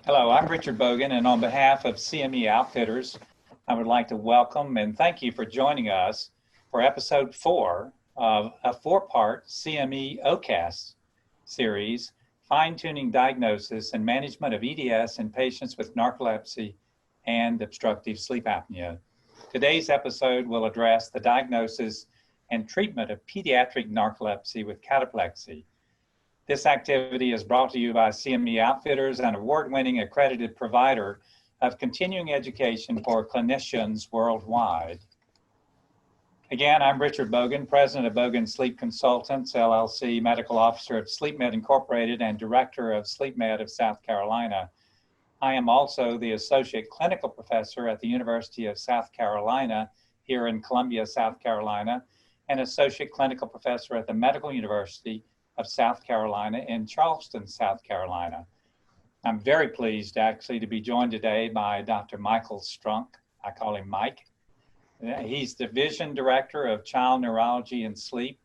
Hello, I'm Richard Bogan, and on behalf of CME Outfitters, I would like to welcome and thank you for joining us for episode 4 of a 4-part CMEOCast series, Fine-Tuning Diagnosis and Management of EDS in Patients with Narcolepsy and Obstructive Sleep Apnea. Today's episode will address the diagnosis and treatment of pediatric narcolepsy with cataplexy. This activity is brought to you by CME Outfitters, an award-winning accredited provider of continuing education for clinicians worldwide. Again, I'm Richard Bogan, president of Bogan Sleep Consultants, LLC, medical officer of SleepMed Incorporated, and director of SleepMed of South Carolina. I am also the associate clinical professor at the University of South Carolina here in Columbia, South Carolina, and associate clinical professor at the Medical University of South Carolina in Charleston, South Carolina. I'm very pleased actually to be joined today by Dr. Michael Strunk. I call him Mike. He's Division Director of Child Neurology and Sleep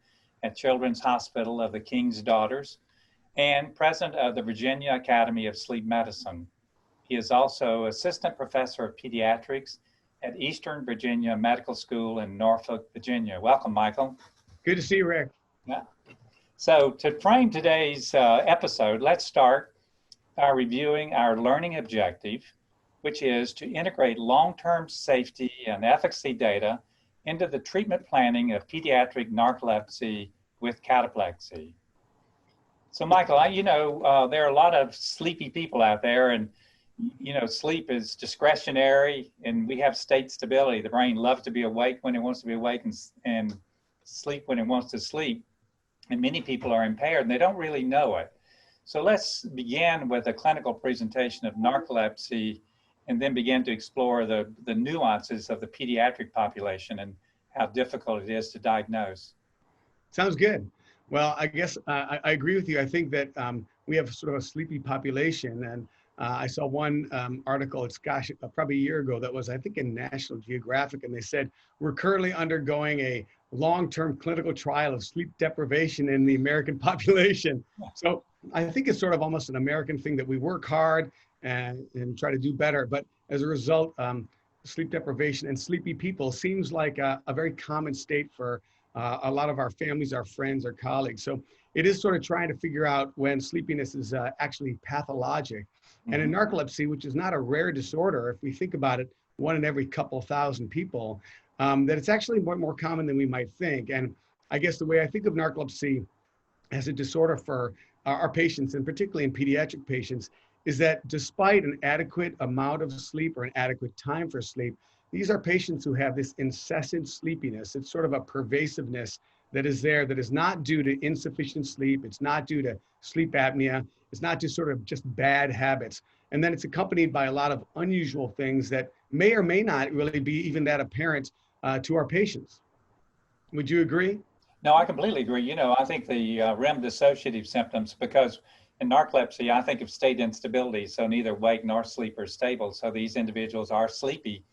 at Children's Hospital of the King's Daughters and President of the Virginia Academy of Sleep Medicine. He is also Assistant Professor of Pediatrics at Eastern Virginia Medical School in Norfolk, Virginia. Welcome, Michael. Good to see you, Rick. Yeah. So to frame today's episode, let's start by reviewing our learning objective, which is to integrate long-term safety and efficacy data into the treatment planning of pediatric narcolepsy with cataplexy. So Michael, there are a lot of sleepy people out there, and sleep is discretionary and we have state stability. The brain loves to be awake when it wants to be awake and sleep when it wants to sleep. And many people are impaired and they don't really know it. So let's begin with a clinical presentation of narcolepsy and then begin to explore the nuances of the pediatric population and how difficult it is to diagnose. Sounds good. Well, I guess I agree with you. I think that we have sort of a sleepy population, and I saw one article, probably a year ago, that was, I think, in National Geographic, and they said, we're currently undergoing a long-term clinical trial of sleep deprivation in the American population. So I think it's sort of almost an American thing that we work hard and try to do better. But as a result, sleep deprivation and sleepy people seems like a very common state for a lot of our families, our friends, our colleagues. So it is sort of trying to figure out when sleepiness is actually pathologic. Mm-hmm. And in narcolepsy, which is not a rare disorder, if we think about it, 1 in every couple thousand people, that it's actually more common than we might think. And I guess the way I think of narcolepsy as a disorder for our patients, and particularly in pediatric patients, is that despite an adequate amount of sleep or an adequate time for sleep, these are patients who have this incessant sleepiness. It's sort of a pervasiveness that is there that is not due to insufficient sleep. It's not due to sleep apnea. It's not just sort of just bad habits. And then it's accompanied by a lot of unusual things that may or may not really be even that apparent to our patients. Would you agree? No, I completely agree. I think the REM dissociative symptoms, because in narcolepsy, I think of state instability, so neither wake nor sleep are stable. So these individuals are sleepy.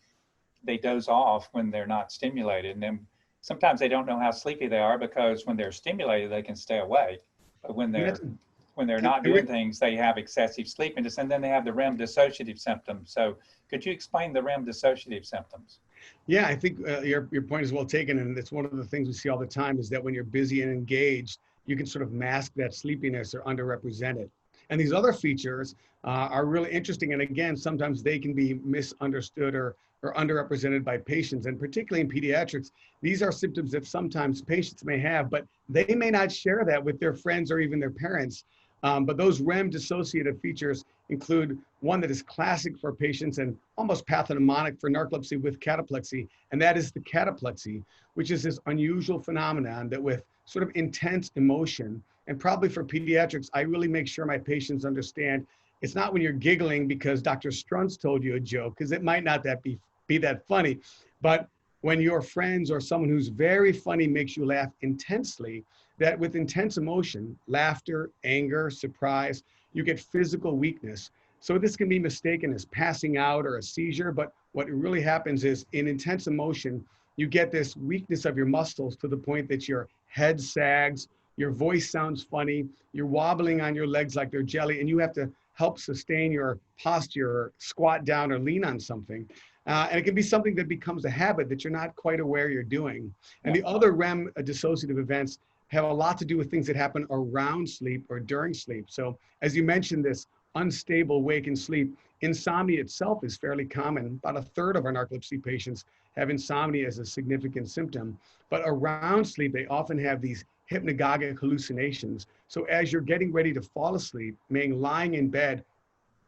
They doze off when they're not stimulated. And then sometimes they don't know how sleepy they are because when they're stimulated, they can stay awake. But when they're not doing things, they have excessive sleepiness, and then they have the REM dissociative symptoms. So could you explain the REM dissociative symptoms? Yeah, I think your point is well taken, and it's one of the things we see all the time is that when you're busy and engaged, you can sort of mask that sleepiness or underrepresented. And these other features are really interesting, and again, sometimes they can be misunderstood or underrepresented by patients, and particularly in pediatrics, these are symptoms that sometimes patients may have, but they may not share that with their friends or even their parents. But those REM dissociative features include one that is classic for patients and almost pathognomonic for narcolepsy with cataplexy, and that is the cataplexy, which is this unusual phenomenon that with sort of intense emotion, and probably for pediatrics, I really make sure my patients understand it's not when you're giggling because Dr. Strunz told you a joke, because it might not be that funny, but when your friends or someone who's very funny makes you laugh intensely, that with intense emotion, laughter, anger, surprise, you get physical weakness. So this can be mistaken as passing out or a seizure, but what really happens is in intense emotion, you get this weakness of your muscles to the point that your head sags, your voice sounds funny, you're wobbling on your legs like they're jelly, and you have to help sustain your posture, or squat down or lean on something. And it can be something that becomes a habit that you're not quite aware you're doing. And Yeah. the other REM dissociative events have a lot to do with things that happen around sleep or during sleep. So as you mentioned, this unstable wake and sleep, insomnia itself is fairly common. About a third of our narcolepsy patients have insomnia as a significant symptom. But around sleep, they often have these hypnagogic hallucinations. So as you're getting ready to fall asleep, meaning lying in bed,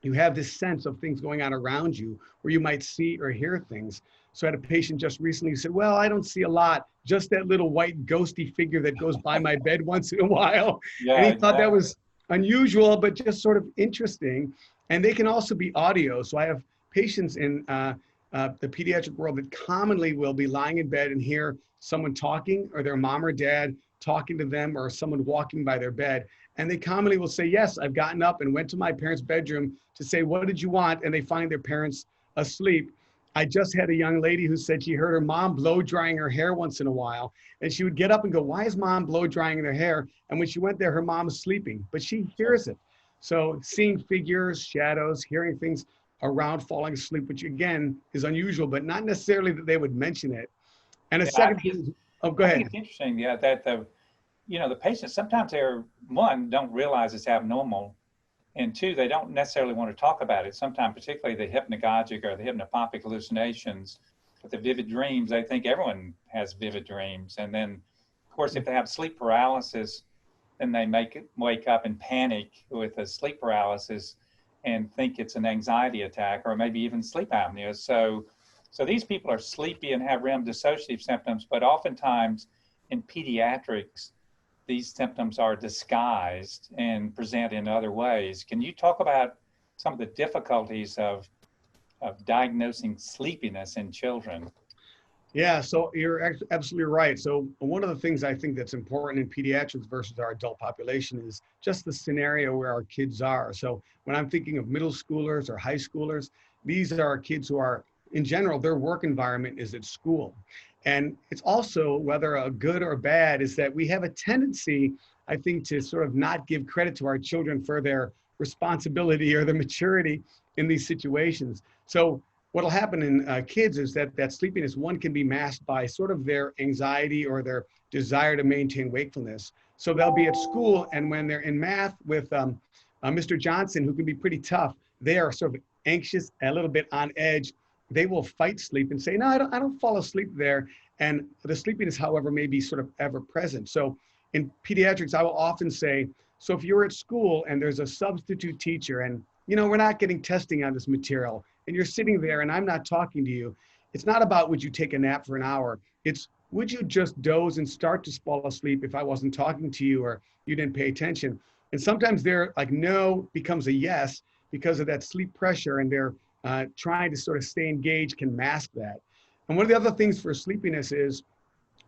you have this sense of things going on around you where you might see or hear things. So I had a patient just recently who said, well, I don't see a lot, just that little white ghosty figure that goes by my bed once in a while. And Yeah, he thought that exactly. was unusual, but just sort of interesting. And they can also be audio. So I have patients in the pediatric world that commonly will be lying in bed and hear someone talking, or their mom or dad talking to them, or someone walking by their bed. And they commonly will say, yes, I've gotten up and went to my parents' bedroom to say, what did you want? And they find their parents asleep. I just had a young lady who said she heard her mom blow drying her hair once in a while. And she would get up and go, why is mom blow drying her hair? And when she went there, her mom is sleeping, but she hears it. So seeing figures, shadows, hearing things around falling asleep, which again is unusual, but not necessarily that they would mention it. And a Yeah, I second think it's, thing, oh, go I think ahead. it's interesting, yeah, that the patients sometimes they're one don't realize it's abnormal, and two they don't necessarily want to talk about it. Sometimes, particularly the hypnagogic or the hypnopompic hallucinations, with the vivid dreams, they think everyone has vivid dreams, and then of course if they have sleep paralysis, then they wake up and panic with a sleep paralysis and think it's an anxiety attack or maybe even sleep apnea. So these people are sleepy and have REM dissociative symptoms, but oftentimes in pediatrics, these symptoms are disguised and present in other ways. Can you talk about some of the difficulties of diagnosing sleepiness in children? Yeah, so you're absolutely right. So one of the things I think that's important in pediatrics versus our adult population is just the scenario where our kids are. So when I'm thinking of middle schoolers or high schoolers, these are kids who are, in general, their work environment is at school. And it's also, whether a good or bad, is that we have a tendency, I think, to sort of not give credit to our children for their responsibility or the maturity in these situations. So what'll happen in kids is that sleepiness, one, can be masked by sort of their anxiety or their desire to maintain wakefulness. So they'll be at school, and when they're in math with Mr. Johnson, who can be pretty tough, they are sort of anxious, a little bit on edge. They will fight sleep and say, no, I don't fall asleep there. And the sleepiness, however, may be sort of ever present. So in pediatrics, I will often say, so if you're at school and there's a substitute teacher, and we're not getting testing on this material, and you're sitting there and I'm not talking to you, it's not about would you take a nap for an hour. It's would you just doze and start to fall asleep if I wasn't talking to you or you didn't pay attention. And sometimes they're like no becomes a yes because of that sleep pressure, and they're trying to sort of stay engaged can mask that. And one of the other things for sleepiness is,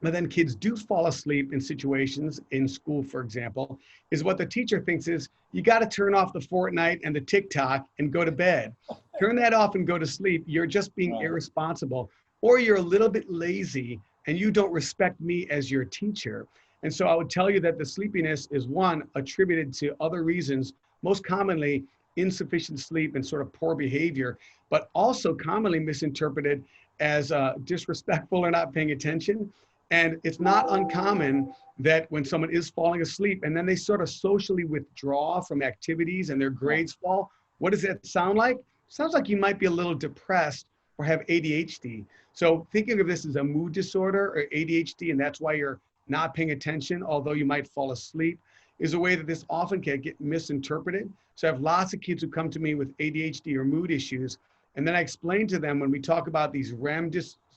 but then kids do fall asleep in situations in school, for example, is what the teacher thinks is you got to turn off the Fortnite and the TikTok and go to bed. Turn that off and go to sleep. You're just being Right. irresponsible, or you're a little bit lazy and you don't respect me as your teacher. And so I would tell you that the sleepiness is, one, attributed to other reasons, most commonly insufficient sleep and sort of poor behavior, but also commonly misinterpreted as disrespectful or not paying attention. And it's not uncommon that when someone is falling asleep and then they sort of socially withdraw from activities and their Yeah. grades fall, what does that sound like? Sounds like you might be a little depressed or have ADHD. So thinking of this as a mood disorder or ADHD, and that's why you're not paying attention, although you might fall asleep, is a way that this often can get misinterpreted. So I have lots of kids who come to me with ADHD or mood issues. And then I explain to them when we talk about these REM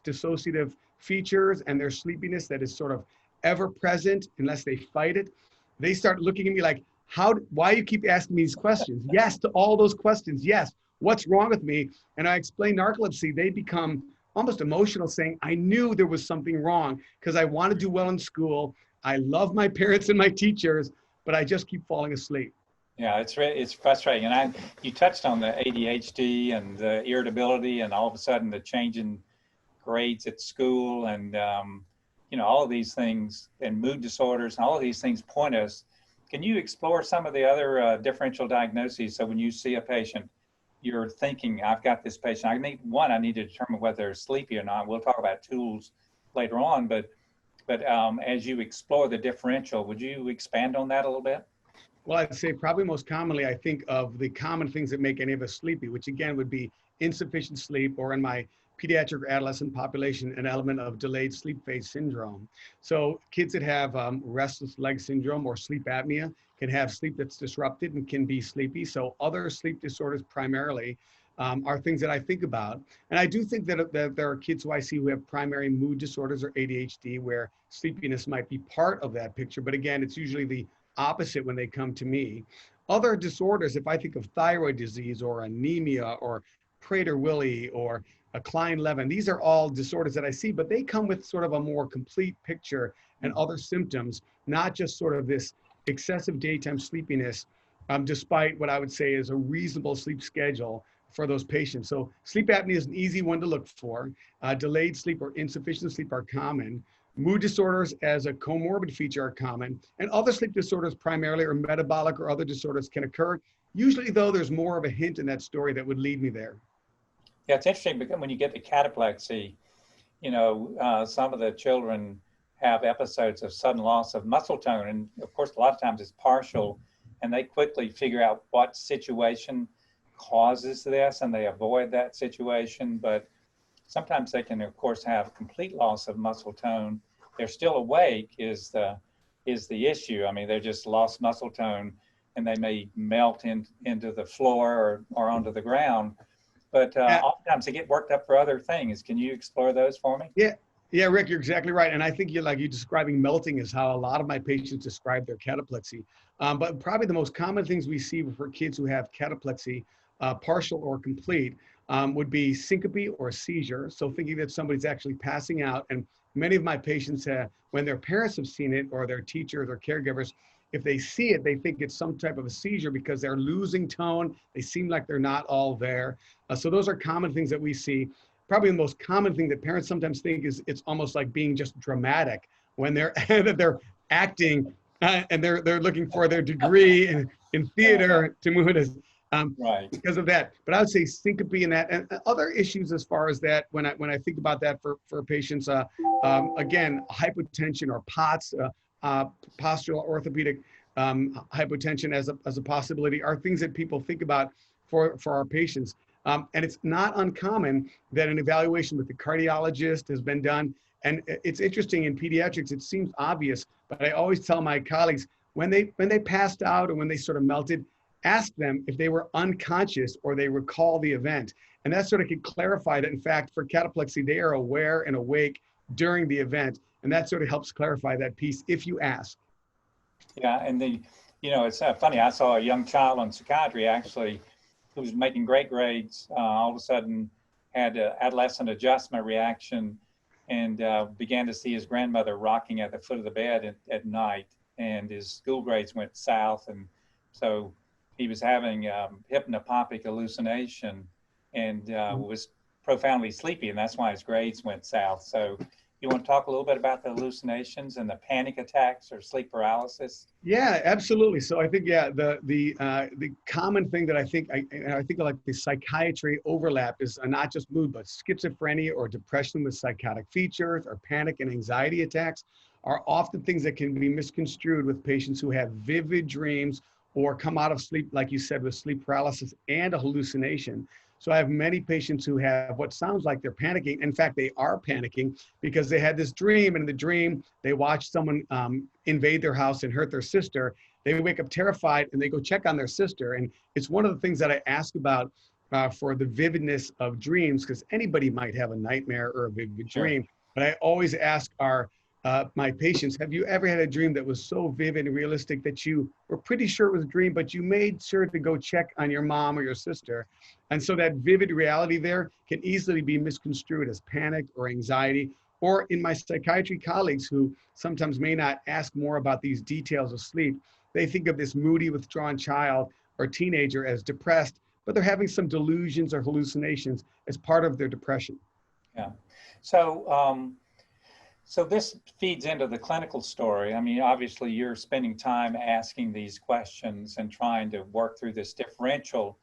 dissociative features and their sleepiness that is sort of ever present unless they fight it, they start looking at me like, why you keep asking me these questions? Yes to all those questions. Yes. What's wrong with me? And I explain narcolepsy. They become almost emotional, saying, I knew there was something wrong because I want to do well in school. I love my parents and my teachers, but I just keep falling asleep. Yeah, it's frustrating, and you touched on the ADHD and the irritability, and all of a sudden the change in grades at school, and all of these things, and mood disorders, and all of these things point us Can you explore some of the other differential diagnoses? So when you see a patient, you're thinking, I've got this patient. I need to determine whether they're sleepy or not. We'll talk about tools later on, but as you explore the differential, would you expand on that a little bit? Well, I'd say probably most commonly, I think of the common things that make any of us sleepy, which again would be insufficient sleep, or in my pediatric or adolescent population, an element of delayed sleep phase syndrome. So kids that have restless leg syndrome or sleep apnea can have sleep that's disrupted and can be sleepy. So other sleep disorders primarily are things that I think about. And I do think that there are kids who I see who have primary mood disorders or ADHD where sleepiness might be part of that picture. But again, it's usually the opposite when they come to me. Other disorders, if I think of thyroid disease or anemia or Prader-Willi or a Klein-Levin, these are all disorders that I see, but they come with sort of a more complete picture and other symptoms, not just sort of this excessive daytime sleepiness, despite what I would say is a reasonable sleep schedule for those patients. So sleep apnea is an easy one to look for. Delayed sleep or insufficient sleep are common. Mood disorders as a comorbid feature are common, and other sleep disorders primarily or metabolic or other disorders can occur. Usually though, there's more of a hint in that story that would lead me there. Yeah, it's interesting because when you get to cataplexy, some of the children have episodes of sudden loss of muscle tone. And of course, a lot of times it's partial, and they quickly figure out what situation causes this and they avoid that situation. But sometimes they can, of course, have complete loss of muscle tone. They're still awake is the issue. I mean, they're just lost muscle tone, and they may melt into the floor or onto the ground. But oftentimes they get worked up for other things. Can you explore those for me? Yeah, Rick, you're exactly right. And I think you describing melting is how a lot of my patients describe their cataplexy. But probably the most common things we see for kids who have cataplexy, partial or complete, would be syncope or seizure. So thinking that somebody's actually passing out. And many of my patients have, when their parents have seen it or their teachers or caregivers, if they see it, they think it's some type of a seizure because they're losing tone. They seem like they're not all there. So those are common things that we see. Probably the most common thing that parents sometimes think is it's almost like being just dramatic when they're they're acting and they're looking for their degree in theater to move it as Right. because of that. But I would say syncope and that, and other issues as far as that, when I think about that for patients, again, hypotension or POTS, postural orthopedic hypotension as a possibility are things that people think about for our patients. And it's not uncommon that an evaluation with the cardiologist has been done. And it's interesting in pediatrics, it seems obvious, but I always tell my colleagues when they passed out or when they sort of melted, ask them if they were unconscious or they recall the event. And that sort of could clarify that, in fact, for cataplexy, they are aware and awake during the event. And that sort of helps clarify that piece if you ask. Yeah, and it's funny. I saw a young child on psychiatry actually who was making great grades. All of a sudden, had an adolescent adjustment reaction, and began to see his grandmother rocking at the foot of the bed at night, and his school grades went south, and so he was having hypnagogic hallucination and was profoundly sleepy, and that's why his grades went south. So you want to talk a little bit about the hallucinations and the panic attacks or sleep paralysis? Yeah, absolutely. So I think, yeah, the common thing that I think like the psychiatry overlap is not just mood, but schizophrenia or depression with psychotic features or panic and anxiety attacks are often things that can be misconstrued with patients who have vivid dreams or come out of sleep, like you said, with sleep paralysis and a hallucination. So I have many patients who have what sounds like they're panicking. In fact, they are panicking because they had this dream, and in the dream, they watched someone invade their house and hurt their sister. They wake up terrified and they go check on their sister. And it's one of the things that I ask about for the vividness of dreams, because anybody might have a nightmare or a vivid dream. But I always ask my patients, have you ever had a dream that was so vivid and realistic that you were pretty sure it was a dream, but you made sure to go check on your mom or your sister? And so that vivid reality there can easily be misconstrued as panic or anxiety, or in my psychiatry colleagues who sometimes may not ask more about these details of sleep, they think of this moody, withdrawn child or teenager as depressed, but they're having some delusions or hallucinations as part of their depression. Yeah. So, So this feeds into the clinical story. I mean, obviously you're spending time asking these questions and trying to work through this differential,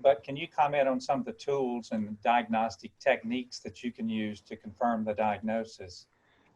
but can you comment on some of the tools and diagnostic techniques that you can use to confirm the diagnosis?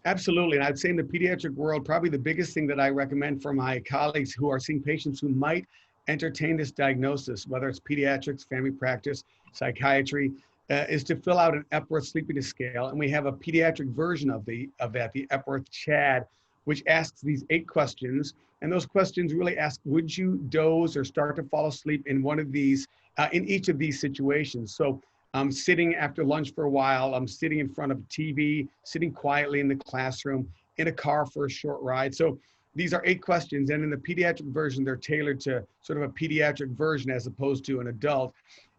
Absolutely. And I'd say in the pediatric world, probably the biggest thing that I recommend for my colleagues who are seeing patients who might entertain this diagnosis, whether it's pediatrics, family practice, psychiatry, is to fill out an Epworth Sleepiness Scale. And we have a pediatric version of that, the Epworth CHAD, which asks these 8 questions. And those questions really ask, would you doze or start to fall asleep in one of these, in each of these situations? So I'm sitting after lunch for a while, I'm sitting in front of a TV, sitting quietly in the classroom, in a car for a short ride. So these are 8 questions. And in the pediatric version, they're tailored to sort of a pediatric version as opposed to an adult.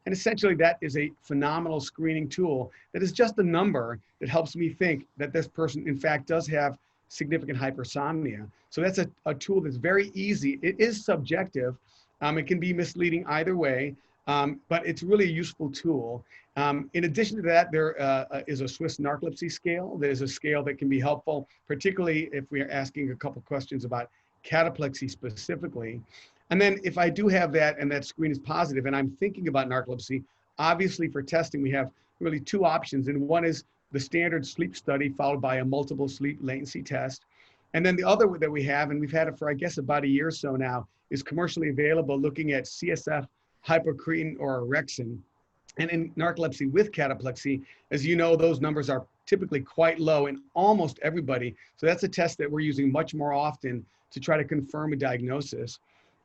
And essentially that is a phenomenal screening tool that is just a number that helps me think that this person in fact does have significant hypersomnia. So that's a tool that's very easy. It is subjective. It can be misleading either way, but it's really a useful tool. In addition to that, there is a Swiss narcolepsy scale. There's a scale that can be helpful, particularly if we are asking a couple questions about cataplexy specifically. And then if I do have that and that screen is positive and I'm thinking about narcolepsy, obviously for testing, we have really 2 options. And one is the standard sleep study followed by a multiple sleep latency test. And then the other that we have, and we've had it for, I guess, about a year or so now, is commercially available looking at CSF hypocretin or orexin. And in narcolepsy with cataplexy, as you know, those numbers are typically quite low in almost everybody. So that's a test that we're using much more often to try to confirm a diagnosis.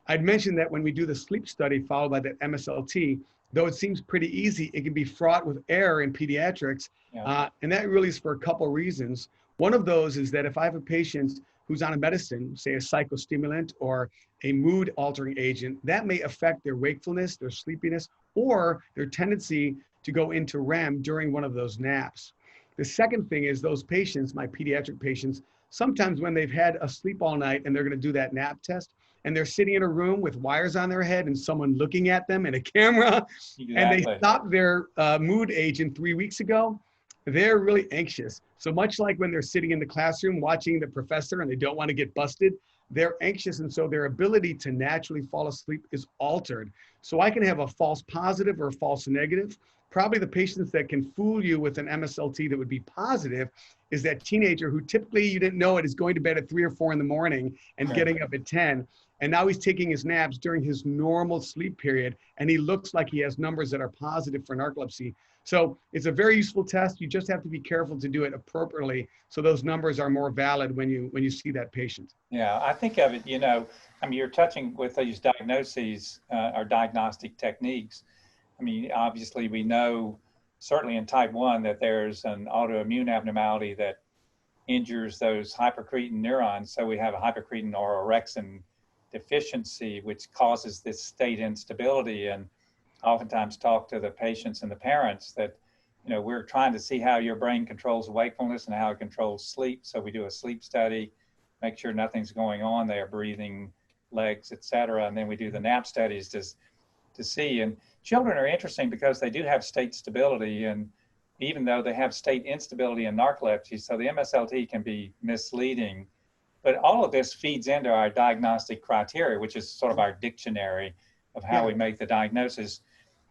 I'd mentioned that when we do the sleep study followed by that MSLT, though it seems pretty easy, it can be fraught with error in pediatrics. Yeah. And that really is for a couple reasons. One of those is that if I have a patient who's on a medicine, say a psychostimulant or a mood altering agent, that may affect their wakefulness, their sleepiness, or their tendency to go into REM during one of those naps. The second thing is those patients, my pediatric patients, sometimes when they've had a sleep all night and they're going to do that nap test, and they're sitting in a room with wires on their head and someone looking at them and a camera, Exactly. and they stopped their mood agent 3 weeks ago, they're really anxious. So much like when they're sitting in the classroom watching the professor and they don't want to get busted, they're anxious. And so their ability to naturally fall asleep is altered. So I can have a false positive or a false negative. Probably the patients that can fool you with an MSLT that would be positive is that teenager who typically you didn't know it is going to bed at 3 or 4 in the morning and getting up at 10. And now he's taking his naps during his normal sleep period, and he looks like he has numbers that are positive for narcolepsy. So it's a very useful test. You just have to be careful to do it appropriately so those numbers are more valid when you see that patient. Yeah, I think of it, I mean, you're touching with these diagnoses or diagnostic techniques. I mean, obviously we know certainly in type 1 that there's an autoimmune abnormality that injures those hypocretin neurons. So we have a hypocretin or orexin deficiency, which causes this state instability. And oftentimes talk to the patients and the parents that, we're trying to see how your brain controls wakefulness and how it controls sleep. So we do a sleep study, make sure nothing's going on there, breathing, legs, et cetera. And then we do the nap studies to see. And children are interesting because they do have state stability. And even though they have state instability in narcolepsy, so the MSLT can be misleading. But all of this feeds into our diagnostic criteria, which is sort of our dictionary of how we make the diagnosis.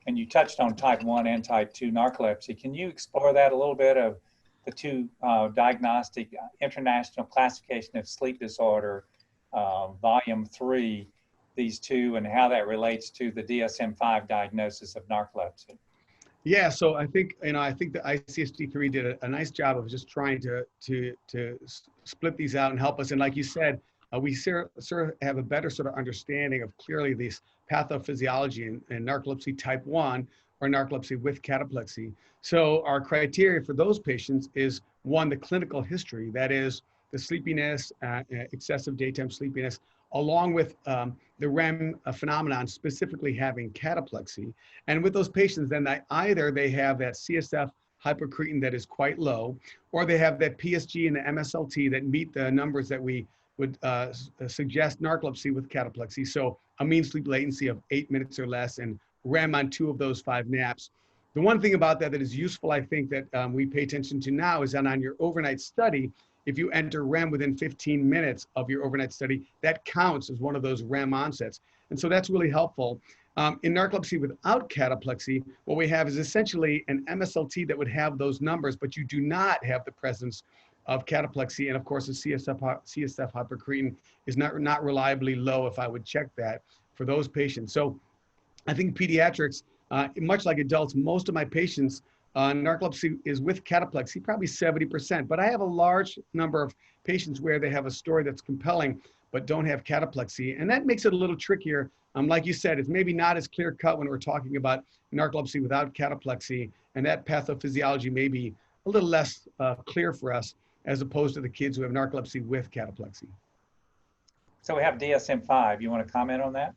And you touched on type 1 and type 2 narcolepsy. Can you explore that a little bit of the 2 diagnostic international classification of sleep disorder, volume 3, these 2, and how that relates to the DSM-5 diagnosis of narcolepsy? Yeah, so I think the ICSD-3 did a nice job of just trying to split these out and help us. And like you said, we sort of have a better sort of understanding of clearly this pathophysiology in narcolepsy type 1 or narcolepsy with cataplexy. So our criteria for those patients is 1, the clinical history, that is the sleepiness, excessive daytime sleepiness, along with the REM phenomenon, specifically having cataplexy. And with those patients, then either they have that CSF hypocretin that is quite low, or they have that PSG and the MSLT that meet the numbers that we would suggest narcolepsy with cataplexy. So a mean sleep latency of 8 minutes or less and REM on 2 of those 5 naps. The one thing about that is useful, I think, that we pay attention to now is that on your overnight study, if you enter REM within 15 minutes of your overnight study, that counts as one of those REM onsets. And so that's really helpful. In narcolepsy without cataplexy, what we have is essentially an MSLT that would have those numbers, but you do not have the presence of cataplexy. And of course, the CSF hypercretin is not reliably low if I would check that for those patients. So I think pediatrics, much like adults, most of my patients, narcolepsy is with cataplexy, probably 70%. But I have a large number of patients where they have a story that's compelling, but don't have cataplexy. And that makes it a little trickier. Like you said, it's maybe not as clear cut when we're talking about narcolepsy without cataplexy. And that pathophysiology may be a little less clear for us as opposed to the kids who have narcolepsy with cataplexy. So we have DSM-5. You want to comment on that?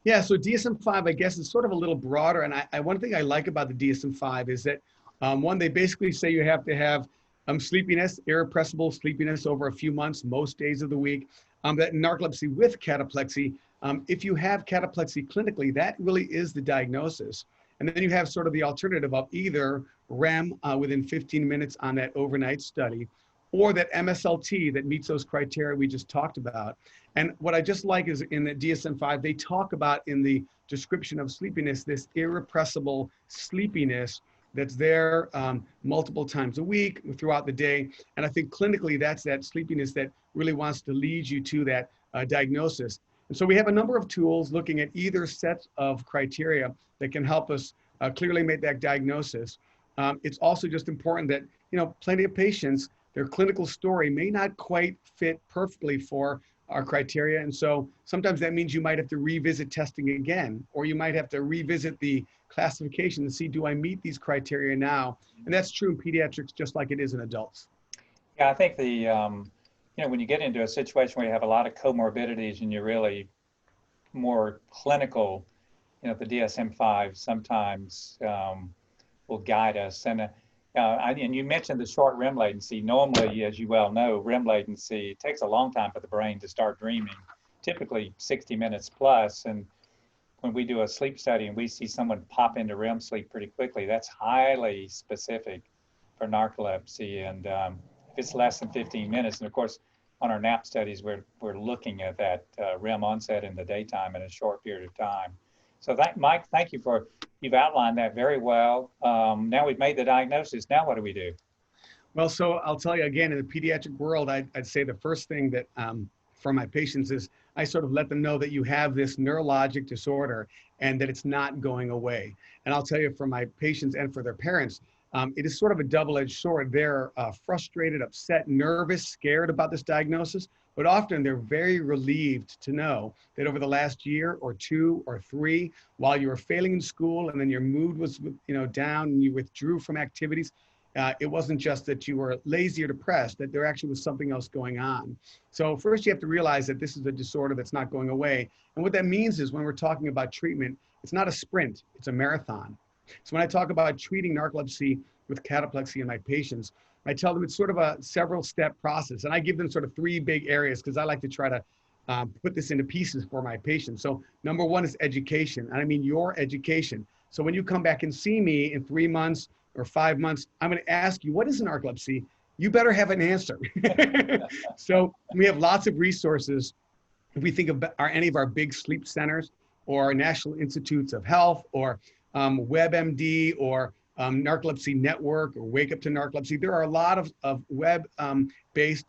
Yeah, so DSM-5, I guess, is sort of a little broader. And one thing I like about the DSM-5 is that, one, they basically say you have to have sleepiness, irrepressible sleepiness over a few months, most days of the week. That narcolepsy with cataplexy, if you have cataplexy clinically, that really is the diagnosis. And then you have sort of the alternative of either REM within 15 minutes on that overnight study, or that MSLT that meets those criteria we just talked about. And what I just like is in the DSM-5, they talk about in the description of sleepiness, this irrepressible sleepiness that's there multiple times a week throughout the day. And I think clinically, that's that sleepiness that really wants to lead you to that diagnosis. And so we have a number of tools looking at either set of criteria that can help us clearly make that diagnosis. It's also just important that, plenty of patients, their clinical story may not quite fit perfectly for our criteria. And so sometimes that means you might have to revisit testing again, or you might have to revisit the classification to see, do I meet these criteria now? And that's true in pediatrics, just like it is in adults. Yeah, I think when you get into a situation where you have a lot of comorbidities and you're really more clinical, the DSM-5 sometimes will guide us. And you mentioned the short REM latency. Normally, as you well know, REM latency, it takes a long time for the brain to start dreaming, typically 60 minutes plus. And when we do a sleep study and we see someone pop into REM sleep pretty quickly, that's highly specific for narcolepsy. And if it's less than 15 minutes, and of course, on our nap studies, we're looking at that REM onset in the daytime in a short period of time. So Mike, thank you you've outlined that very well. Now we've made the diagnosis. Now what do we do? Well, so I'll tell you again, in the pediatric world, I'd say the first thing that for my patients is I sort of let them know that you have this neurologic disorder and that it's not going away. And I'll tell you, for my patients and for their parents, it is sort of a double-edged sword. They're frustrated, upset, nervous, scared about this diagnosis, but often they're very relieved to know that over the last year or two or three, while you were failing in school and then your mood was down and you withdrew from activities, it wasn't just that you were lazy or depressed, that there actually was something else going on. So first you have to realize that this is a disorder that's not going away. And what that means is when we're talking about treatment, it's not a sprint, it's a marathon. So when I talk about treating narcolepsy with cataplexy in my patients, I tell them it's sort of a several step process. And I give them sort of three big areas because I like to try to put this into pieces for my patients. So number one is education. And I mean your education. So when you come back and see me in 3 months or 5 months, I'm going to ask you, what is narcolepsy? You better have an answer. So we have lots of resources. If we think of any of our big sleep centers or our National Institutes of Health or WebMD or Narcolepsy Network or Wake Up to Narcolepsy, there are a lot of web-based,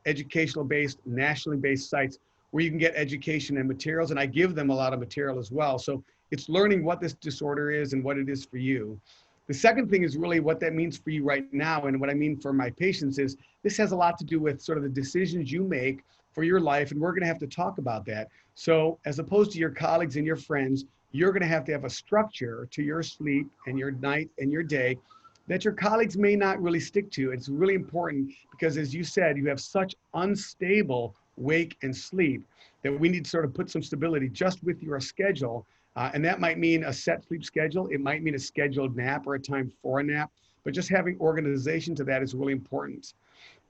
educational-based, nationally based sites where you can get education and materials, and I give them a lot of material as well. So it's learning what this disorder is and what it is for you. The second thing is really what that means for you right now, and what I mean for my patients is this has a lot to do with sort of the decisions you make for your life, and we're going to have to talk about that. So as opposed to your colleagues and your friends, you're going to have a structure to your sleep and your night and your day that your colleagues may not really stick to. It's really important because, as you said, you have such unstable wake and sleep that we need to sort of put some stability just with your schedule. And that might mean a set sleep schedule. It might mean a scheduled nap or a time for a nap, but just having organization to that is really important.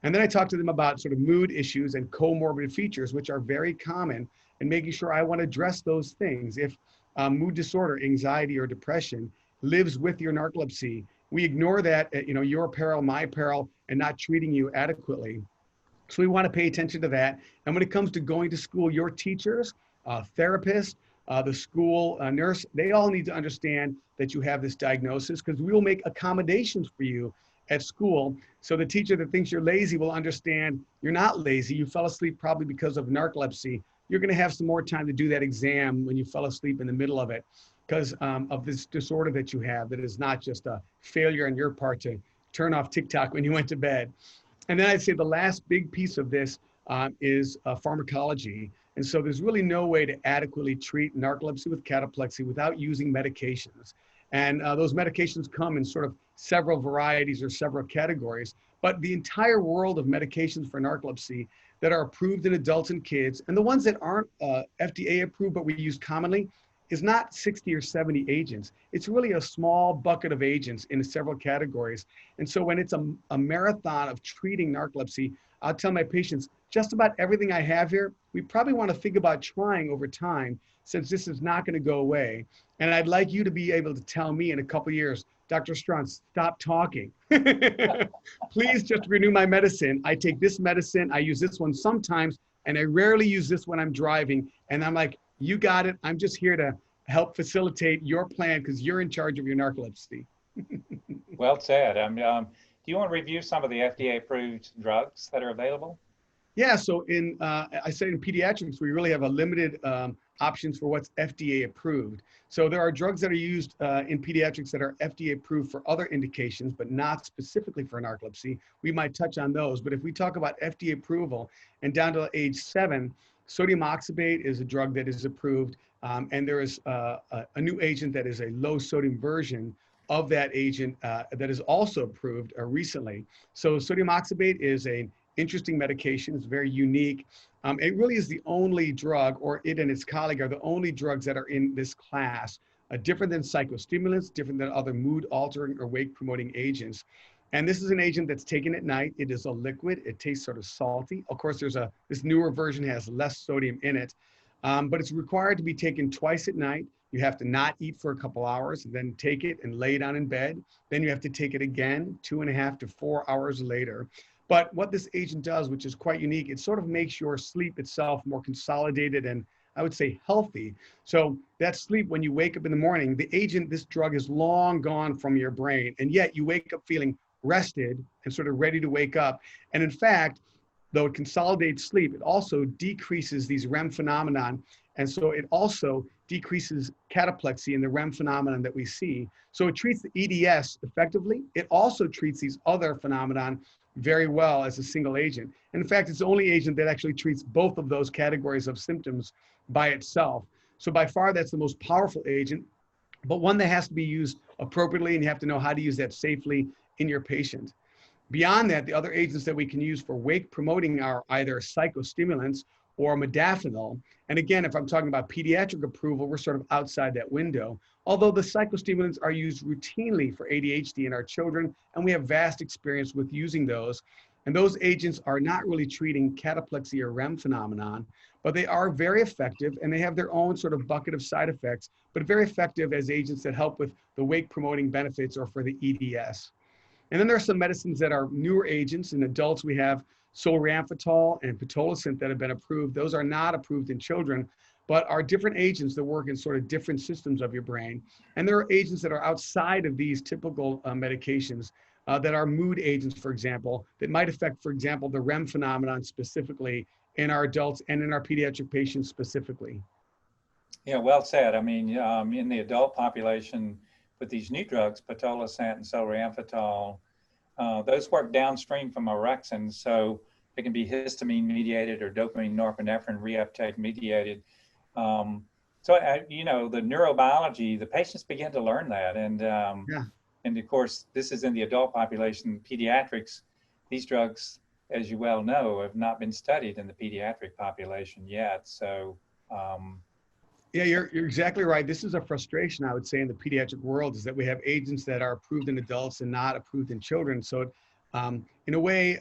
And then I talk to them about sort of mood issues and comorbid features, which are very common, and making sure I want to address those things. If mood disorder, anxiety, or depression lives with your narcolepsy, we ignore that at your peril, my peril, and not treating you adequately. So we want to pay attention to that. And when it comes to going to school, your teachers, therapists, the school nurse, they all need to understand that you have this diagnosis, because we will make accommodations for you at school. So the teacher that thinks you're lazy will understand you're not lazy. You fell asleep probably because of narcolepsy. You're going to have some more time to do that exam when you fell asleep in the middle of it, because of this disorder that you have, that is not just a failure on your part to turn off TikTok when you went to bed. And then I'd say the last big piece of this is pharmacology. And so there's really no way to adequately treat narcolepsy with cataplexy without using medications. And those medications come in sort of several varieties or several categories. But the entire world of medications for narcolepsy that are approved in adults and kids, and the ones that aren't FDA approved but we use commonly, is not 60 or 70 agents. It's really a small bucket of agents in several categories. And so when it's a marathon of treating narcolepsy, I'll tell my patients, just about everything I have here, we probably want to think about trying over time, since this is not going to go away. And I'd like you to be able to tell me in a couple of years, Dr. Strawn, stop talking. Please just renew my medicine. I take this medicine, I use this one sometimes, and I rarely use this when I'm driving. And I'm like, you got it. I'm just here to help facilitate your plan, because you're in charge of your narcolepsy. Well said. Do you want to review some of the FDA-approved drugs that are available? Yeah, so I said in pediatrics, we really have a limited options for what's FDA approved. So there are drugs that are used in pediatrics that are FDA approved for other indications, but not specifically for narcolepsy. We might touch on those, but if we talk about FDA approval and down to age 7, sodium oxybate is a drug that is approved, and there is a new agent that is a low sodium version of that agent that is also approved recently. So sodium oxybate is an interesting medication. It's very unique. It really is the only drug, or it and its colleague are the only drugs that are in this class, different than psychostimulants, different than other mood altering or wake promoting agents. And this is an agent that's taken at night. It is a liquid. It tastes sort of salty. Of course, this newer version has less sodium in it, but it's required to be taken twice at night. You have to not eat for a couple hours, then take it and lay down in bed. Then you have to take it again 2.5 to 4 hours later. But what this agent does, which is quite unique, it sort of makes your sleep itself more consolidated and, I would say, healthy. So that sleep, when you wake up in the morning, the agent, this drug is long gone from your brain, and yet you wake up feeling rested and sort of ready to wake up. And in fact, though it consolidates sleep, it also decreases these REM phenomenon. And so it also decreases cataplexy in the REM phenomenon that we see. So it treats the EDS effectively. It also treats these other phenomenon very well as a single agent. And in fact, it's the only agent that actually treats both of those categories of symptoms by itself. So by far, that's the most powerful agent, but one that has to be used appropriately, and you have to know how to use that safely in your patient. Beyond that, the other agents that we can use for wake promoting are either psychostimulants or modafinil. And again, if I'm talking about pediatric approval, we're sort of outside that window. Although the psychostimulants are used routinely for ADHD in our children, and we have vast experience with using those. And those agents are not really treating cataplexy or REM phenomenon, but they are very effective, and they have their own sort of bucket of side effects, but very effective as agents that help with the wake promoting benefits or for the EDS. And then there are some medicines that are newer agents. In adults, we have solriamfetol and pitolisant that have been approved. Those are not approved in children, but are different agents that work in sort of different systems of your brain. And there are agents that are outside of these typical medications that are mood agents, for example, that might affect, for example, the REM phenomenon specifically in our adults and in our pediatric patients specifically. Yeah, well said. I mean, in the adult population, with these new drugs, pitolisant and solriamfetol, those work downstream from orexin, so they can be histamine mediated or dopamine norepinephrine reuptake mediated. You know, the neurobiology, the patients begin to learn that, and and of course, this is in the adult population. Pediatrics, these drugs, as you well know, have not been studied in the pediatric population yet. So. Yeah, you're exactly right. This is a frustration, I would say, in the pediatric world, is that we have agents that are approved in adults and not approved in children. So in a way,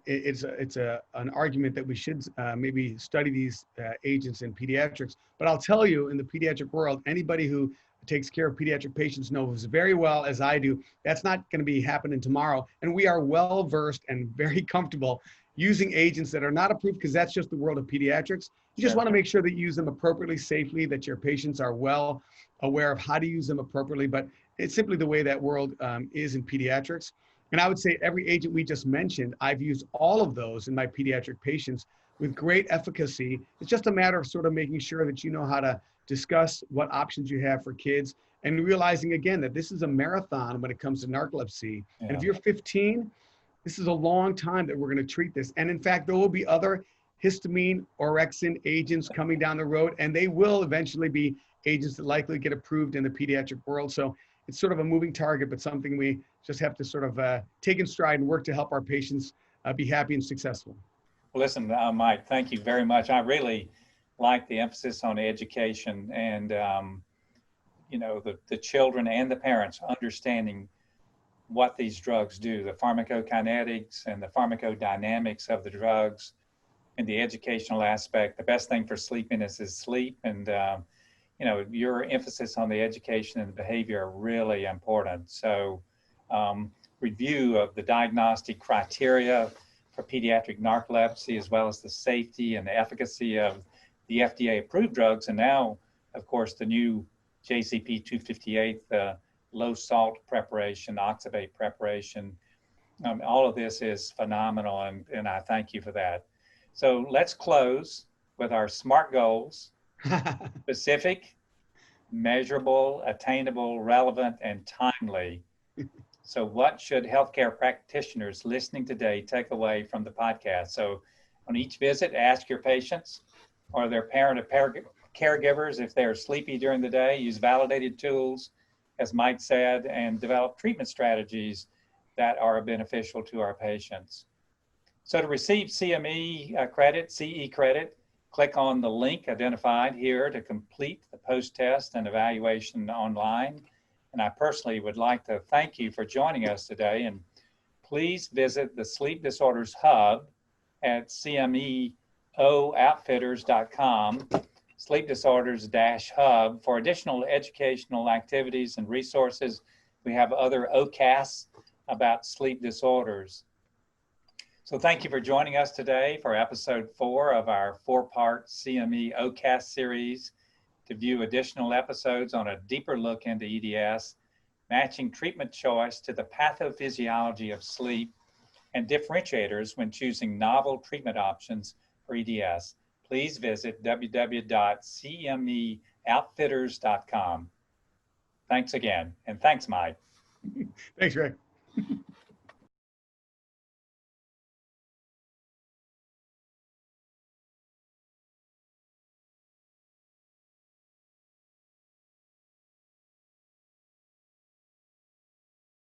it's an argument that we should maybe study these agents in pediatrics. But I'll tell you, in the pediatric world, anybody who takes care of pediatric patients knows very well, as I do, that's not going to be happening tomorrow. And we are well versed and very comfortable using agents that are not approved, because that's just the world of pediatrics. You just Sure. want to make sure that you use them appropriately, safely, that your patients are well aware of how to use them appropriately. But it's simply the way that world is in pediatrics. And I would say every agent we just mentioned, I've used all of those in my pediatric patients with great efficacy. It's just a matter of sort of making sure that you know how to discuss what options you have for kids, and realizing again that this is a marathon when it comes to narcolepsy. Yeah. And if you're 15, this is a long time that we're going to treat this. And in fact, there will be other histamine, orexin agents coming down the road, and they will eventually be agents that likely get approved in the pediatric world. So it's sort of a moving target, but something we just have to sort of take in stride and work to help our patients be happy and successful. Well, listen, Mike, thank you very much. I really like the emphasis on education and, you know, the children and the parents understanding what these drugs do, the pharmacokinetics and the pharmacodynamics of the drugs, and the educational aspect. The best thing for sleepiness is sleep. And, you know, your emphasis on the education and the behavior are really important. So review of the diagnostic criteria for pediatric narcolepsy, as well as the safety and the efficacy of the FDA approved drugs. And now, of course, the new JCP 258, the low salt preparation, Oxidate preparation. All of this is phenomenal, and I thank you for that. So let's close with our SMART goals: specific, measurable, attainable, relevant, and timely. So what should healthcare practitioners listening today take away from the podcast? So on each visit, ask your patients or their parent or caregivers if they're sleepy during the day. Use validated tools, as Mike said, and develop treatment strategies that are beneficial to our patients. So to receive CME credit, CE credit, click on the link identified here to complete the post-test and evaluation online. And I personally would like to thank you for joining us today. And please visit the Sleep Disorders Hub at CMEOOutfitters.com, Sleep Disorders-Hub, for additional educational activities and resources. We have other OCasts about sleep disorders. So thank you for joining us today for episode 4 of our 4-part CME OCast series. To view additional episodes on a deeper look into EDS, matching treatment choice to the pathophysiology of sleep, and differentiators when choosing novel treatment options for EDS, please visit www.cmeoutfitters.com. Thanks again, and thanks, Mike. Thanks, Rick.